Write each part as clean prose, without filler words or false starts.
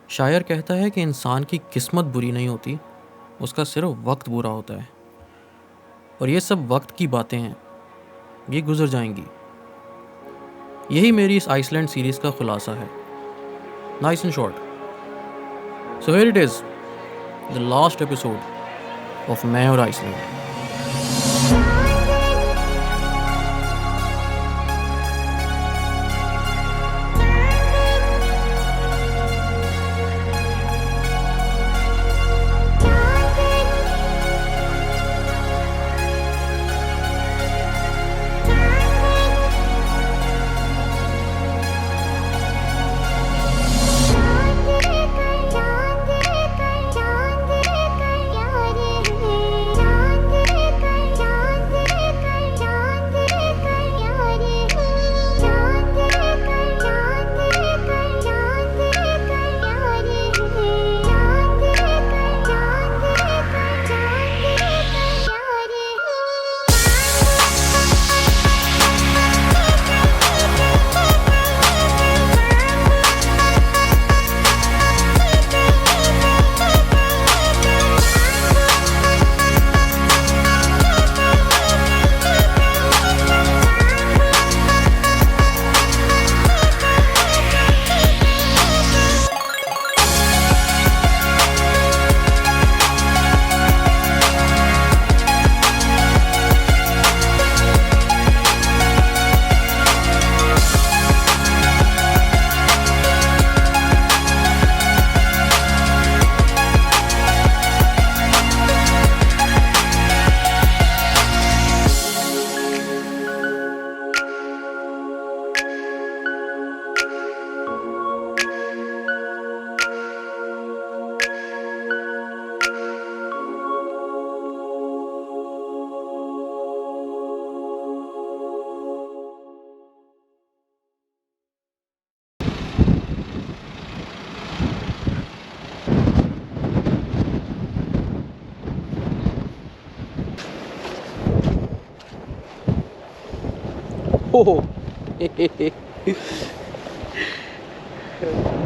शायर कहता है कि इंसान की किस्मत बुरी नहीं होती, उसका सिर्फ वक्त बुरा होता है। और ये सब वक्त की बातें हैं, ये गुजर जाएंगी। यही मेरी इस आइसलैंड सीरीज़ का खुलासा है, nice and short. So here it is, the last episode of मैं और आइसलैंड।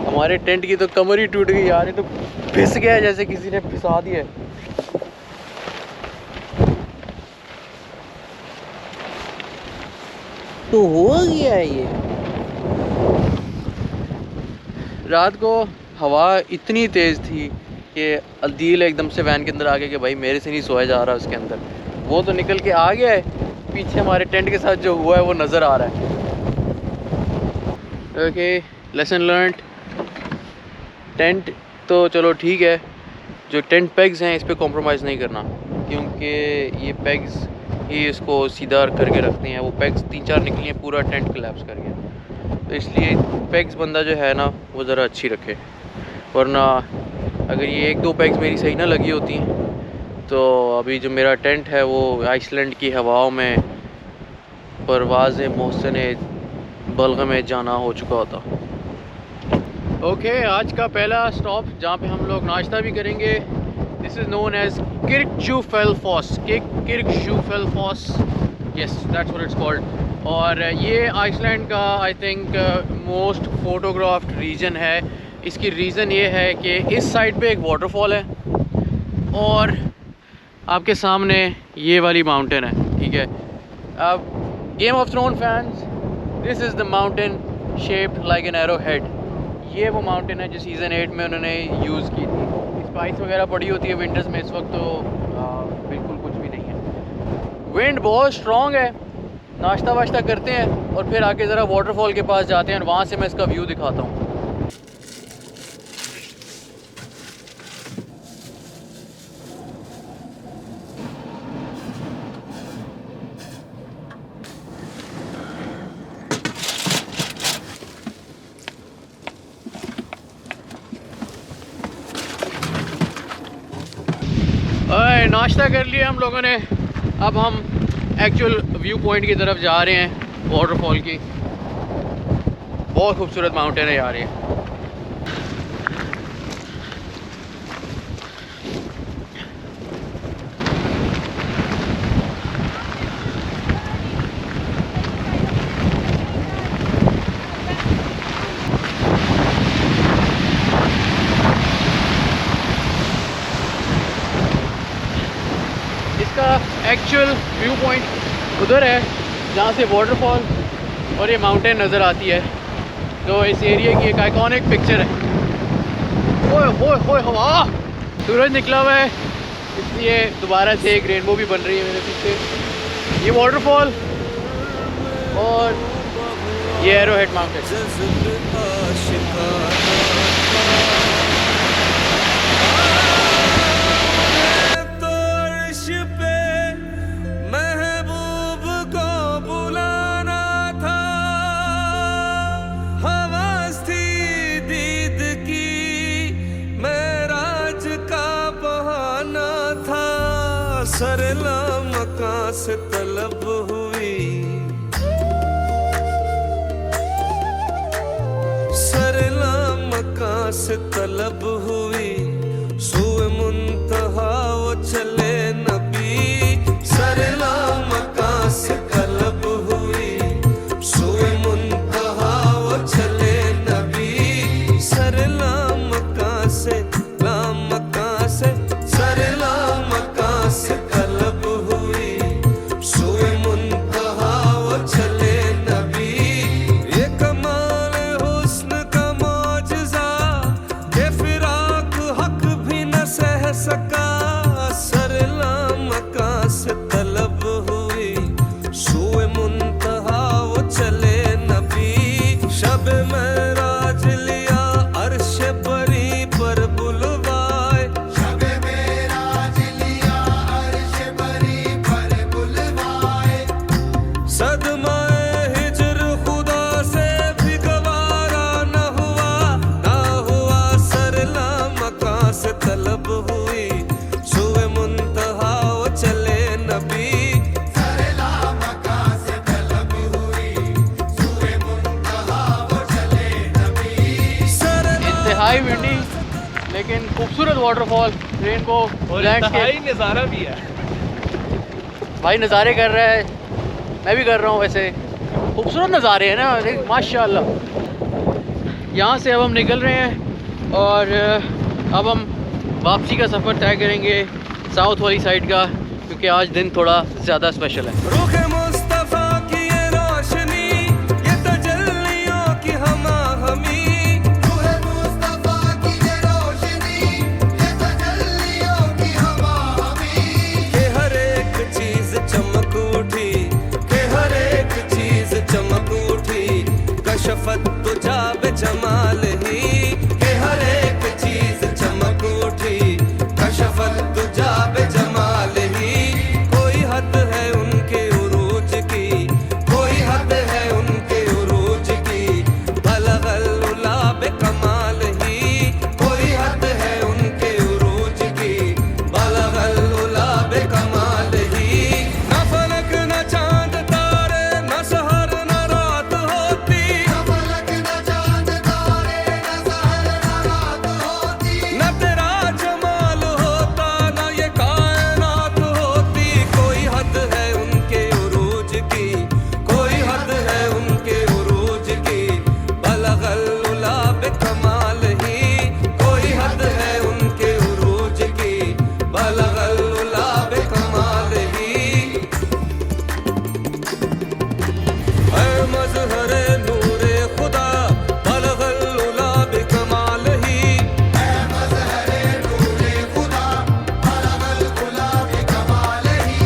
हमारे टेंट की तो कमर ही टूट गई यार, ये तो फिस गया है जैसे किसी ने फिसा दिया है। तो हो गया है ये। रात को हवा इतनी तेज़ थी कि अदील एकदम से वैन के अंदर आ गया कि भाई मेरे से नहीं सोया जा रहा उसके अंदर। वो तो निकल के आ गया है, पीछे हमारे टेंट के साथ जो हुआ है वो नज़र आ रहा है। Okay, lesson learned. टेंट तो चलो ठीक है, जो टेंट पेग्स हैं इस पर कॉम्प्रोमाइज़ नहीं करना, क्योंकि ये पेग्स ही इसको सीधा करके रखते हैं। वो पेग्स 3-4 निकली हैं, पूरा टेंट कोलैप्स कर गया। तो इसलिए पेग्स बंदा जो है ना वो ज़रा अच्छी रखे, वरना अगर ये 1-2 पेग्स मेरी सही ना लगी होती तो अभी जो मेरा टेंट है वो आइसलैंड की हवाओं में परवाज़ मोहसिन बल्ग़ में जाना हो चुका होता। ओके, आज का पहला स्टॉप जहाँ पे हम लोग नाश्ता भी करेंगे, this is known as Kirkjufellsfoss. Kirkjufellsfoss, yes that's what it's called. और ये आइसलैंड का I think most photographed region है। इसकी रीज़न ये है कि इस साइड पे एक वाटरफॉल है और आपके सामने ये वाली माउंटेन है, ठीक है। अब game of throne fans, this is the mountain shaped like an arrow head. ये वो माउंटेन है जो सीज़न 8 में उन्होंने यूज़ की थी। स्पाइस वगैरह पड़ी होती है विंटर्स में, इस वक्त तो बिल्कुल कुछ भी नहीं है। विंड बहुत स्ट्रॉन्ग है। नाश्ता वाश्ता करते हैं और फिर आके ज़रा वाटरफॉल के पास जाते हैं और वहाँ से मैं इसका व्यू दिखाता हूँ। नाश्ता कर लिया हम लोगों ने, अब हम एक्चुअल व्यू पॉइंट की तरफ जा रहे हैं वाटरफॉल की। बहुत खूबसूरत माउंटेन है यार ये। एक्चुअल व्यू पॉइंट उधर है जहाँ से वाटरफॉल और ये माउंटेन नज़र आती है। तो इस एरिया की एक आइकॉनिक पिक्चर है। ओए होए होए हवा, सूरज निकला हुआ है इसलिए दोबारा से एक रेनबो भी बन रही है मेरे पीछे। ये वाटरफॉल और ये एरोहेड माउंटेन। सरला मकां से तलब हुई, सरला मकां से तलब हुई, सूए मुंतहा वो चले नबी। सरला मकां से तलब हुई, सूए मुंतहा वो चले नबी। सरला मकां से मकां से सरला मकां से तलब हुई, सूए मुंतहा वो चले नबी। ये कमाल हुस्न का मौजज़ा के फिराक हक भी न सह सका। सरला मकां से तलब हुई, सूए मुंतहा वो चले नबी। शब महराज लिया अर्श परी पर बुलवाए, शब महराज लिया अर्श परी पर बुलवाए। सदमाए हिजर खुदा से भी गवारा न हुआ, सरला मकां से तलब हुई, सूए मुंतहा वो चले नबी। सरला मकां से तलब हुई, सूए मुंतहा वो चले नबी। इंतहाई विंडी लेकिन खूबसूरत वाटरफॉल, रेनबो लैंडस्केप। नज़ारा भी है। भाई नज़ारे कर रहा है, मैं भी कर रहा हूँ। वैसे खूबसूरत नज़ारे हैं ना माशाल्लाह। यहाँ से अब हम निकल रहे हैं और अब हम वापसी का सफ़र तय करेंगे साउथ वाली साइड का, क्योंकि आज दिन थोड़ा ज़्यादा स्पेशल है। रुख मुस्तफा की ये रोशनी, ये तजल्लियों की हमी, रुख मुस्तफा की ये रोशनी, ये तजल्लियों की हमी। के हर एक चीज चमक उठी, के हर एक चीज चमक उठी, कशफत तुझा बेजमाल ही। के हर एक चीज चमक उठी, कशफत तुझा बेजमाल ही। कोई हद है उनके उरूज की, कोई हद है उनके उरूज की, बलगल उला बेकमाल ही। कोई हद है उनके उरूज की, बलगल उला बेकमाल ही। न फलक न चांद तारे, न सहर न रात होती, न फलक न चांद तारे, न सहर न रात होती। न तेरा जमाल होता, न ये कायनात होती। कोई हद है उनके उरूज की, कोई हद है उनके उरूज की, बलगल उला बेकमाल ही। कोई हद है उनके उरूज की, बलगल उला बेकमाल ही। ऐ मज़हरे नूरे खुदा, बलगल उला बेकमाल ही। ऐ मज़हरे नूरे खुदा, बलगल उला बेकमाल ही।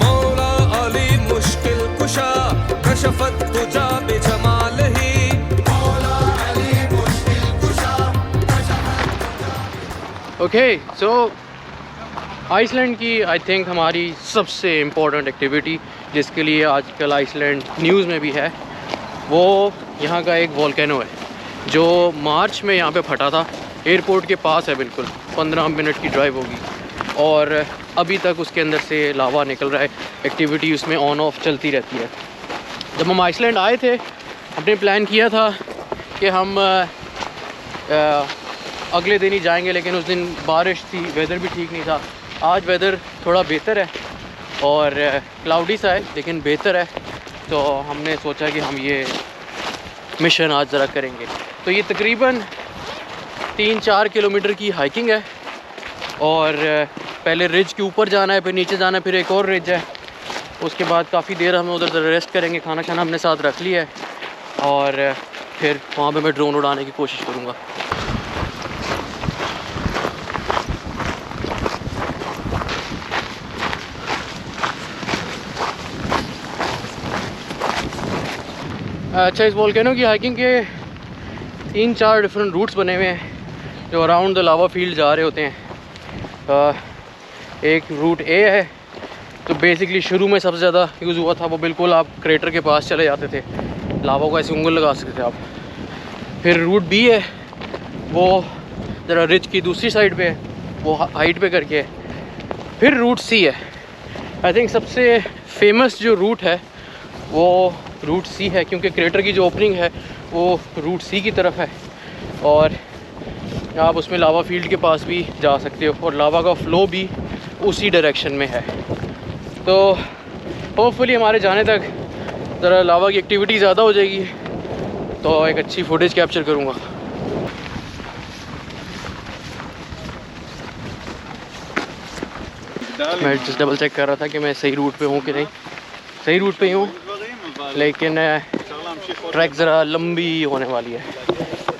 मौला अली मुश्किल कुशा, कशफत तुझा बेजमाल ही। मौला अली मुश्किल कुशा, ओके सो आइसलैंड की आई थिंक हमारी सबसे इम्पोर्टेंट एक्टिविटी, जिसके लिए आजकल आइसलैंड न्यूज़ में भी है, वो यहाँ का एक वोल्केनो है जो मार्च में यहाँ पे फटा था। एयरपोर्ट के पास है, बिल्कुल 15 मिनट की ड्राइव होगी और अभी तक उसके अंदर से लावा निकल रहा है। एक्टिविटी उसमें ऑन ऑफ चलती रहती है। जब हम आइसलैंड आए थे, हमने प्लान किया था कि हम अगले दिन ही जाएंगे, लेकिन उस दिन बारिश थी, वेदर भी ठीक नहीं था। आज वेदर थोड़ा बेहतर है और क्लाउडी सा है लेकिन बेहतर है, तो हमने सोचा कि हम ये मिशन आज ज़रा करेंगे। तो ये तकरीबन 3-4 किलोमीटर की हाइकिंग है और पहले रिज के ऊपर जाना है, फिर नीचे जाना है, फिर एक और रिज है। उसके बाद काफ़ी देर हम उधर रेस्ट करेंगे, खाना खाना हमने साथ रख लिया है और फिर वहाँ पे मैं ड्रोन उड़ाने की कोशिश करूँगा। अच्छा, इस वोल्केनो की हाइकिंग के 3-4 डिफरेंट रूट्स बने हुए हैं जो अराउंड द लावा फील्ड जा रहे होते हैं। एक रूट ए है, तो बेसिकली शुरू में सबसे ज़्यादा यूज़ हुआ था वो बिल्कुल आप क्रेटर के पास चले जाते थे, लावा को ऐसे उंगल लगा सकते थे आप। फिर रूट बी है, वो ज़रा रिज की दूसरी साइड पे है, वो हाइट पे करके है। फिर रूट सी है, आई थिंक सबसे फेमस जो रूट है वो रूट सी है, क्योंकि क्रेटर की जो ओपनिंग है वो रूट सी की तरफ है और आप उसमें लावा फील्ड के पास भी जा सकते हो और लावा का फ़्लो भी उसी डायरेक्शन में है। तो होपफुली हमारे जाने तक ज़रा लावा की एक्टिविटी ज़्यादा हो जाएगी तो एक अच्छी फुटेज कैप्चर करूँगा। मैं जस्ट डबल चेक कर रहा था कि मैं सही रूट पे हूँ कि नहीं। सही रूट पे ही हूँ, लेकिन ट्रैक ज़रा लंबी होने वाली है।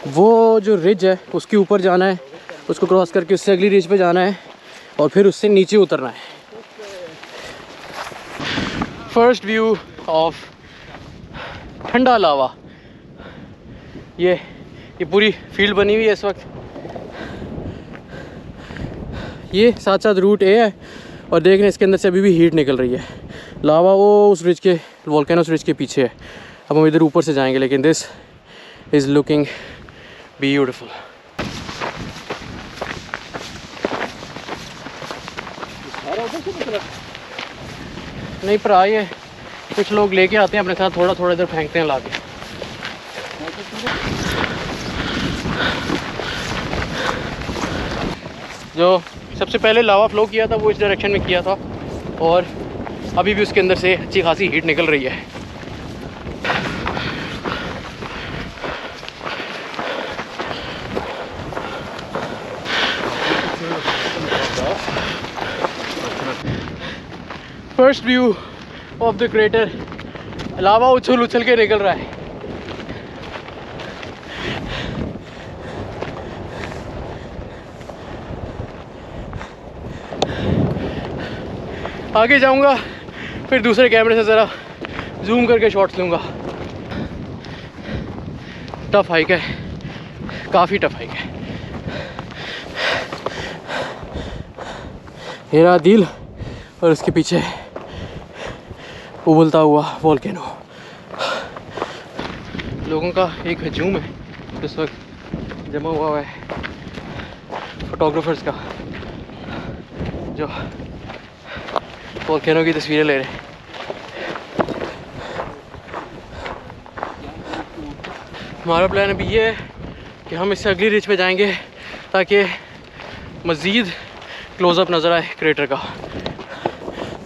वो जो रिज है उसके ऊपर जाना है, उसको क्रॉस करके उससे अगली रिज पे जाना है और फिर उससे नीचे उतरना है। फर्स्ट व्यू ऑफ ठंडा लावा। ये पूरी फील्ड बनी हुई है इस वक्त। ये साथ साथ रूट ए है और देख रहे हैं इसके अंदर से अभी भी हीट निकल रही है। लावा वो उस रिज के वोल्केनोस रिज के पीछे है। अब हम इधर ऊपर से जाएंगे, लेकिन दिस इज़ लुकिंग ब्यूटीफुल। नहीं पर आइए, कुछ लोग लेके आते हैं अपने साथ, थोड़ा थोड़ा इधर फेंकते हैं लाके। जो सबसे पहले लावा फ्लो किया था वो इस डायरेक्शन में किया था और अभी भी उसके अंदर से अच्छी खासी हीट निकल रही है। First view of the crater. Lava उछल उछल के निकल रहा है। आगे जाऊंगा फिर दूसरे कैमरे से ज़रा जूम करके शॉट्स लूँगा। टफ हाइक है, काफ़ी टफ हाइक है। मेरा दिल और उसके पीछे उबलता हुआ वोल्केनो। लोगों का एक हजूम है इस वक्त जमा हुआ है, फोटोग्राफर्स का, जो वोल्केनो की तस्वीरें ले रहे हैं। हमारा प्लान अभी ये है कि हम इससे अगली रिज पे जाएंगे ताकि मज़ीद क्लोज़अप नज़र आए क्रेटर का।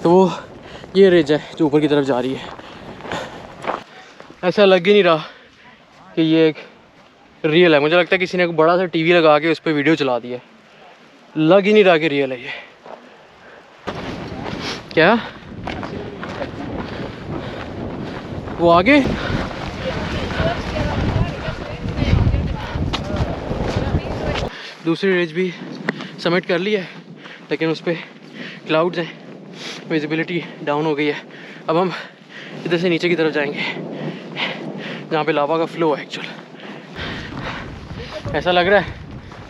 तो वो ये रिज है जो ऊपर की तरफ जा रही है। ऐसा लग ही नहीं रहा कि ये एक रियल है। मुझे लगता है किसी ने एक बड़ा सा टीवी लगा के उस पर वीडियो चला दी है। लग ही नहीं रहा कि रियल है ये। क्या वो आगे दूसरी रिज भी समिट कर ली है, लेकिन उस पर क्लाउड्स हैं, विजिबिलिटी डाउन हो गई है। अब हम इधर से नीचे की तरफ जाएंगे जहाँ पे लावा का फ्लो है एक्चुअल। ऐसा लग रहा है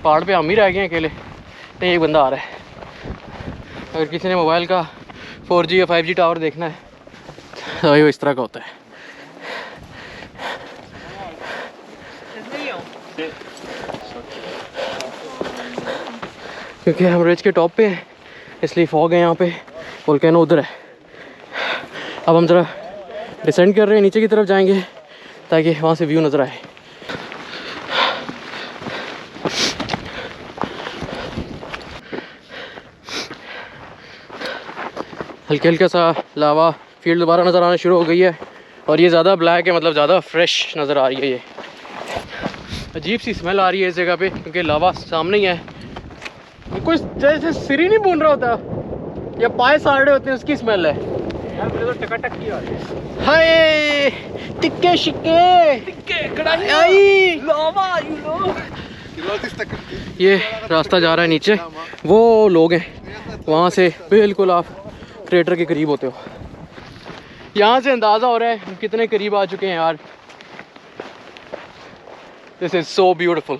पहाड़ पे हम ही रह गए हैं अकेले। नहीं, एक बंदा आ रहा है। अगर किसी ने मोबाइल का 4G या 5G टावर देखना है तो वो इस तरह का होता है। क्योंकि हम रिज के टॉप पे हैं इसलिए फॉग है यहाँ पे, वोल्केनो उधर है। अब हम ज़रा डिसेंड कर रहे हैं, नीचे की तरफ जाएंगे ताकि वहाँ से व्यू नज़र आए। हल्के हल्का सा लावा फील्ड दोबारा नज़र आना शुरू हो गई है और ये ज़्यादा ब्लैक है, मतलब ज़्यादा फ्रेश नज़र आ रही है। ये अजीब सी स्मेल आ रही है इस जगह पे क्योंकि लावा सामने ही है कुछ जैसे सिर ही नहीं भून रहा होता या पाए साड़े होते हैं, उसकी स्मेल है यार मुझे तो टकाटक की आ रही है। हाय टिक्के शिक्के टिक्के कढ़ाई आई लावा यू नो। ये रास्ता जा रहा है नीचे, वो लोग हैं वहाँ से बिल्कुल आप क्रेटर के करीब होते हो। यहाँ से अंदाज़ा हो रहा है हम कितने करीब आ चुके हैं यार। This is so beautiful.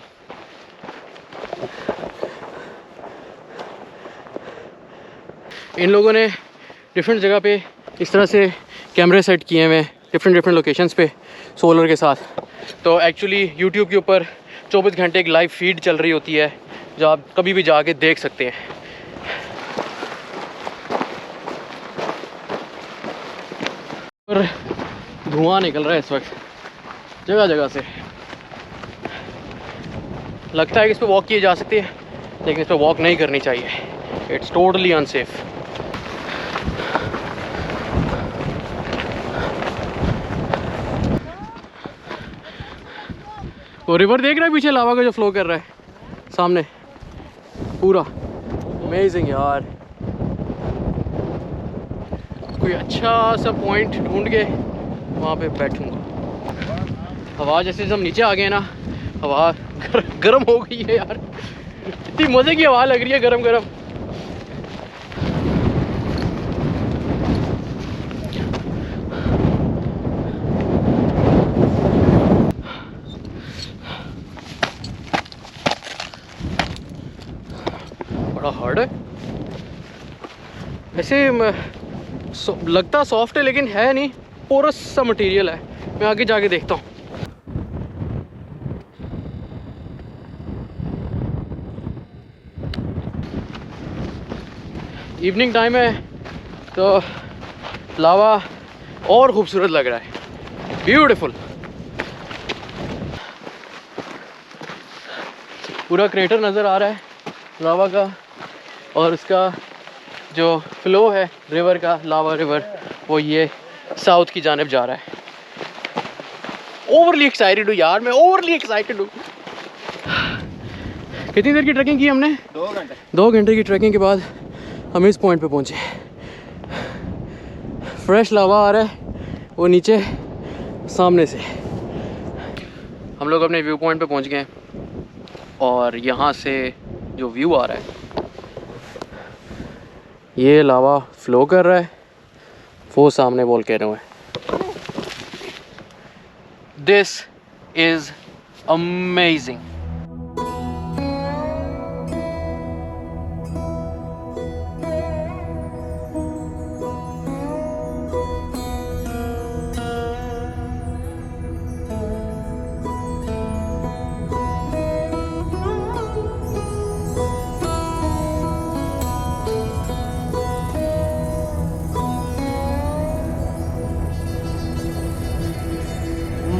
इन लोगों ने डिफरेंट जगह पे इस तरह से कैमरे सेट किए हुए हैं डिफरेंट लोकेशंस पे सोलर के साथ। तो एक्चुअली यूट्यूब के ऊपर 24 घंटे एक लाइव फीड चल रही होती है जो आप कभी भी जाके देख सकते हैं। और धुआं निकल रहा है इस वक्त जगह जगह से। लगता है कि इस पर वॉक किए जा सकते हैं लेकिन इस पर वॉक नहीं करनी चाहिए। It's totally unsafe. वो रिवर देख रहा है पीछे लावा का जो फ्लो कर रहा है सामने पूरा। अमेजिंग यार। कोई अच्छा सा पॉइंट ढूंढ के वहाँ पे बैठूंगा। हवा जैसे हम नीचे आ गए ना, हवा गर्म हो गई है यार। इतनी मज़े की हवा लग रही है गरम गरम। बड़ा हार्ड है वैसे, लगता सॉफ्ट है लेकिन है नहीं, पोरस सा मटेरियल है। मैं आगे जाके देखता हूँ। इवनिंग टाइम है तो लावा और खूबसूरत लग रहा है, ब्यूटीफुल। पूरा क्रेटर नज़र आ रहा है लावा का और उसका जो फ्लो है रिवर का, लावा रिवर, वो ये साउथ की जानिब जा रहा है। ओवरली एक्साइटेड हूँ यार, मैं ओवरली एक्साइटेड हूँ। कितनी देर की ट्रैकिंग की हमने? 2 घंटे। 2 घंटे की ट्रैकिंग के बाद हम इस पॉइंट पे पहुँचे। फ्रेश लावा आ रहा है वो नीचे सामने से। हम लोग अपने व्यू पॉइंट पे पहुँच गए और यहाँ से जो व्यू आ रहा है, ये लावा फ्लो कर रहा है, वो सामने वोल्केनो है। This is amazing.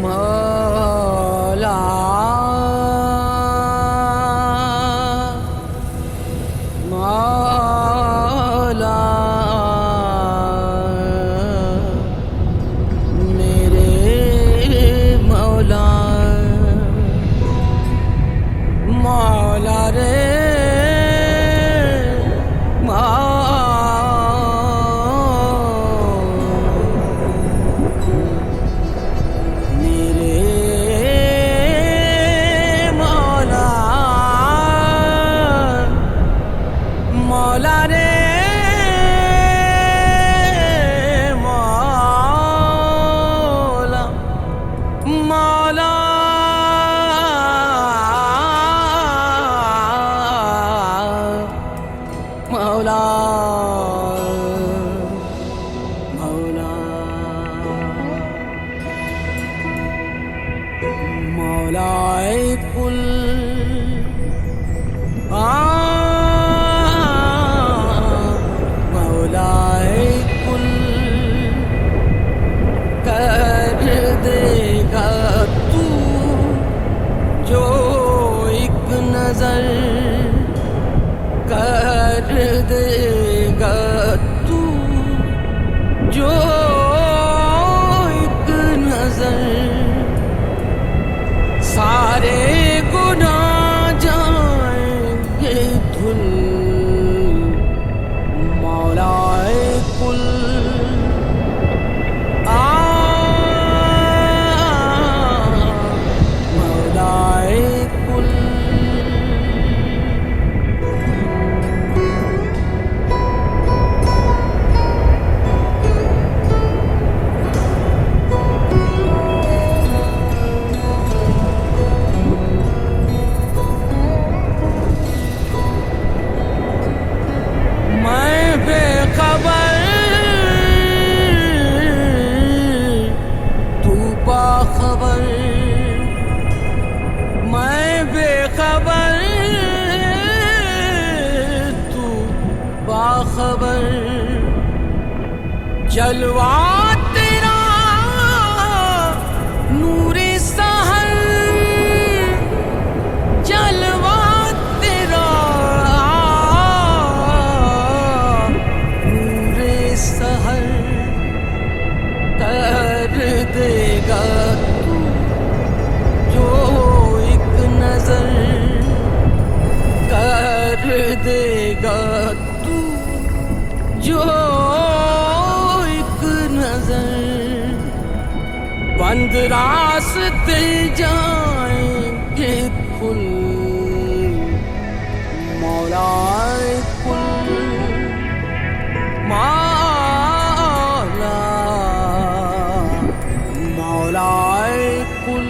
मौला मौला मेरे मौला मौला रे मौला रे मौला मौला मौला मौला मौलाए कुल मौलाए कुल कर देगा तू जो एक नजर कर देगा तू जो एक नजर सारे गुनाह जाएंगे धुल जलवा तेरा नूरे सहर, जलवा तेरा नूरे सहर कर देगा तू जो एक नजर, कर देगा तू जो बंद रास्ते जाएंगे खुल, मौलाए कुल, मौला मौलाए कुल।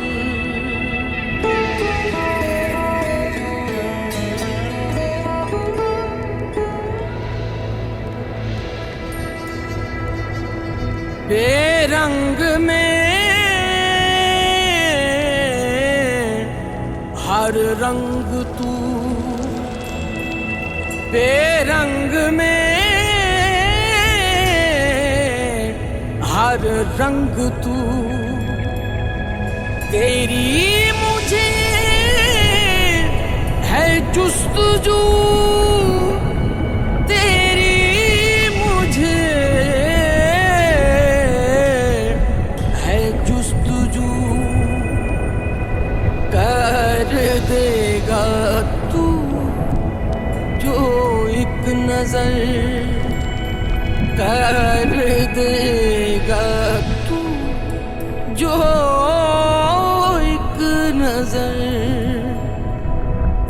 बेरंग में हर रंग तू, बेरंग में हर रंग तू, तेरी मुझे है जुस्तजू, तेरी मुझे है जुस्तजू, कर देगा तू जो एक नजर, कर देगा तू जो एक नजर।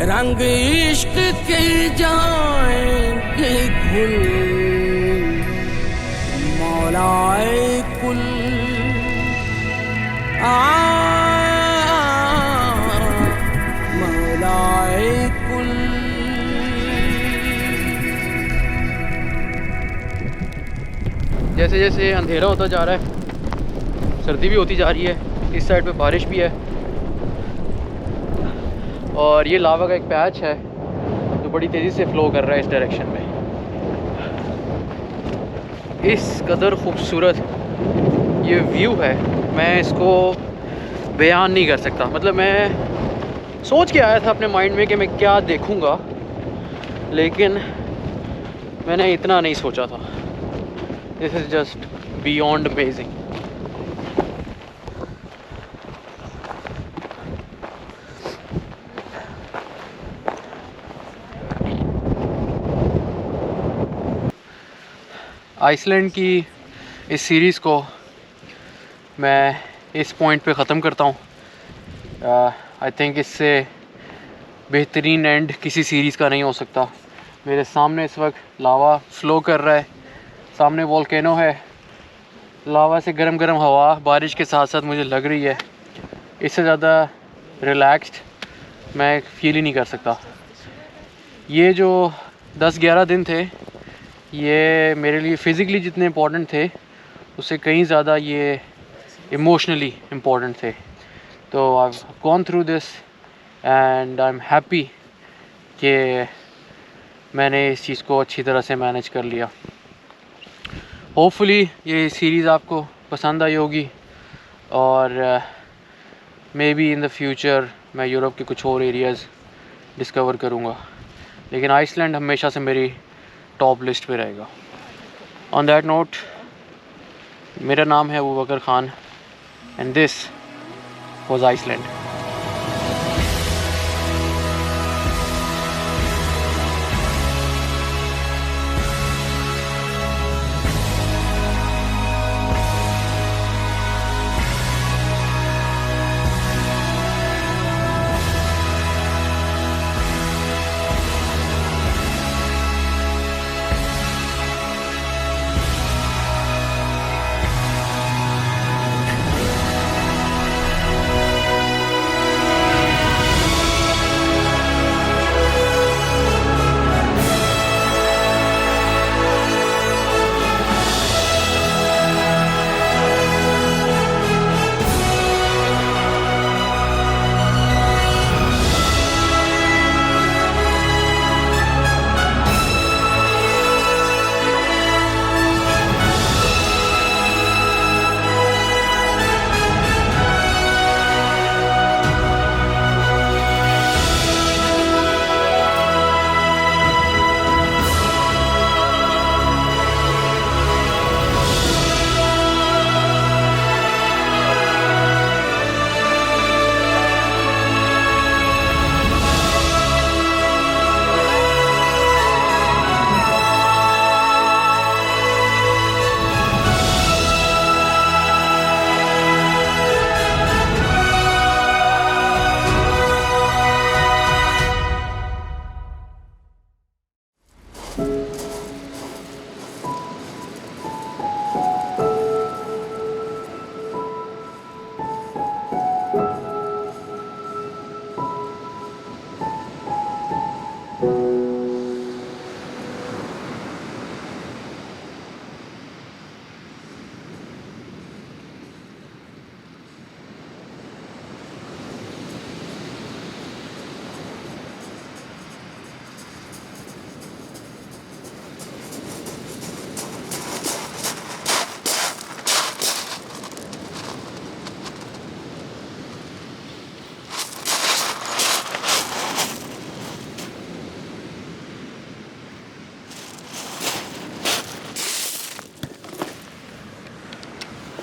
रंग इश्क के जाएंगे घुल, मौलाए कुल, मौलाए कुल। जैसे जैसे अंधेरा होता जा रहा है, सर्दी भी होती जा रही है, इस साइड पे बारिश भी है, और ये लावा का एक पैच है जो बड़ी तेज़ी से फ़्लो कर रहा है इस डायरेक्शन में। इस कदर खूबसूरत ये व्यू है, मैं इसको बयान नहीं कर सकता। मतलब मैं सोच के आया था अपने माइंड में कि मैं क्या देखूंगा, लेकिन मैंने इतना नहीं सोचा था। This is just beyond amazing. Iceland की इस सीरीज़ को मैं इस पॉइंट पे ख़त्म करता हूँ। आई थिंक इससे बेहतरीन एंड किसी सीरीज़ का नहीं हो सकता। मेरे सामने इस वक्त लावा फ़्लो कर रहा है, सामने वोल्केनो है, लावा से गरम गरम हवा बारिश के साथ साथ मुझे लग रही है। इससे ज़्यादा रिलैक्स्ड मैं फील ही नहीं कर सकता। ये जो 10-11 दिन थे, ये मेरे लिए फ़िज़िकली जितने इम्पोर्टेंट थे उससे कहीं ज़्यादा ये इमोशनली इम्पोर्टेंट थे। तो I have gone through this and I am happy कि मैंने इस चीज़ को अच्छी तरह से मैनेज कर लिया। होपफुली ये सीरीज़ आपको पसंद आई होगी, और may be in the future मैं यूरोप के कुछ और एरियाज़ डिस्कवर करूँगा, लेकिन आइसलैंड हमेशा से मेरी टॉप लिस्ट पे रहेगा। ऑन दैट नोट, मेरा नाम है Abu Bakar Khan and this was Iceland. है।